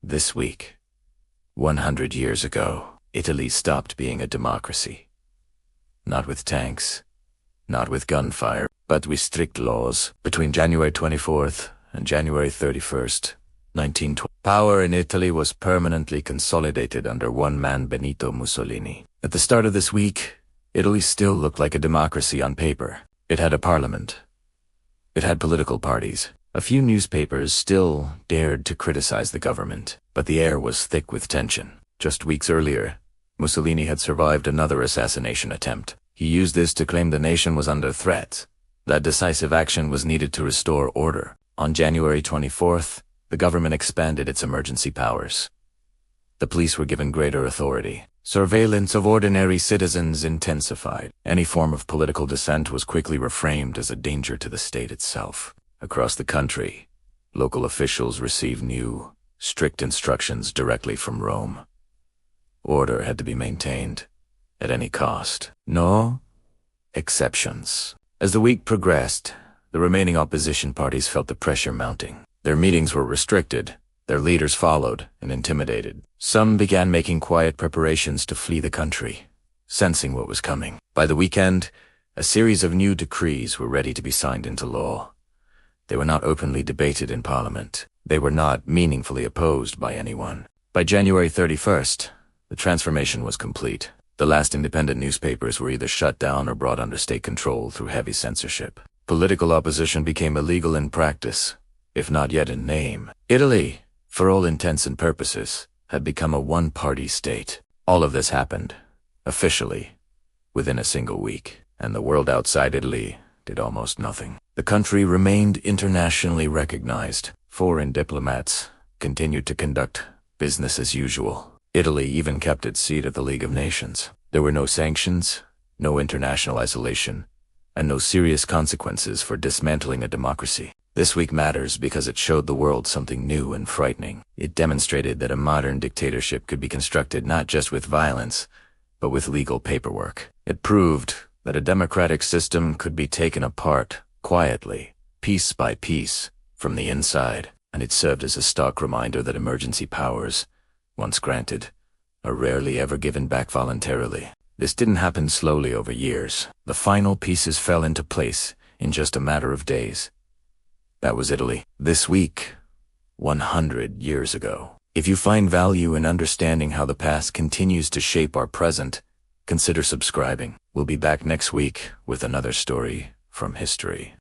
This week, 100 years ago, Italy stopped being a democracy. Not with tanks, not with gunfire, but with strict laws. Between January 24th and January 31st, 1920, power in Italy was permanently consolidated under one man, Benito Mussolini. At the start of this week, Italy still looked like a democracy on paper. It had a parliament. It had political parties. A few newspapers still dared to criticize the government, but the air was thick with tension. Just weeks earlier, Mussolini had survived another assassination attempt. He used this to claim the nation was under threat, that decisive action was needed to restore order. On January 24th, the government expanded its emergency powers. The police were given greater authority. Surveillance of ordinary citizens intensified. Any form of political dissent was quickly reframed as a danger to the state itself. Across the country, local officials received new, strict instructions directly from Rome. Order had to be maintained, at any cost. No exceptions. As the week progressed, the remaining opposition parties felt the pressure mounting. Their meetings were restricted, their leaders followed and intimidated. Some began making quiet preparations to flee the country, sensing what was coming. By the weekend, a series of new decrees were ready to be signed into law. They were not openly debated in Parliament. They were not meaningfully opposed by anyone. By January 31st, the transformation was complete. The last independent newspapers were either shut down or brought under state control through heavy censorship. Political opposition became illegal in practice, if not yet in name. Italy, for all intents and purposes, had become a one-party state. All of this happened, officially, within a single week, and the world outside Italy did almost nothing. The country remained internationally recognized. Foreign diplomats continued to conduct business as usual. Italy even kept its seat at the League of Nations. There were no sanctions, no international isolation, and no serious consequences for dismantling a democracy. This week matters because it showed the world something new and frightening. It demonstrated that a modern dictatorship could be constructed not just with violence, but with legal paperwork. It proved that a democratic system could be taken apart, quietly, piece by piece, from the inside, and it served as a stark reminder that emergency powers, once granted, are rarely ever given back voluntarily. This didn't happen slowly over years. The final pieces fell into place in just a matter of days. That was Italy. This week, 100 years ago. If you find value in understanding how the past continues to shape our present, consider subscribing. We'll be back next week with another story from history.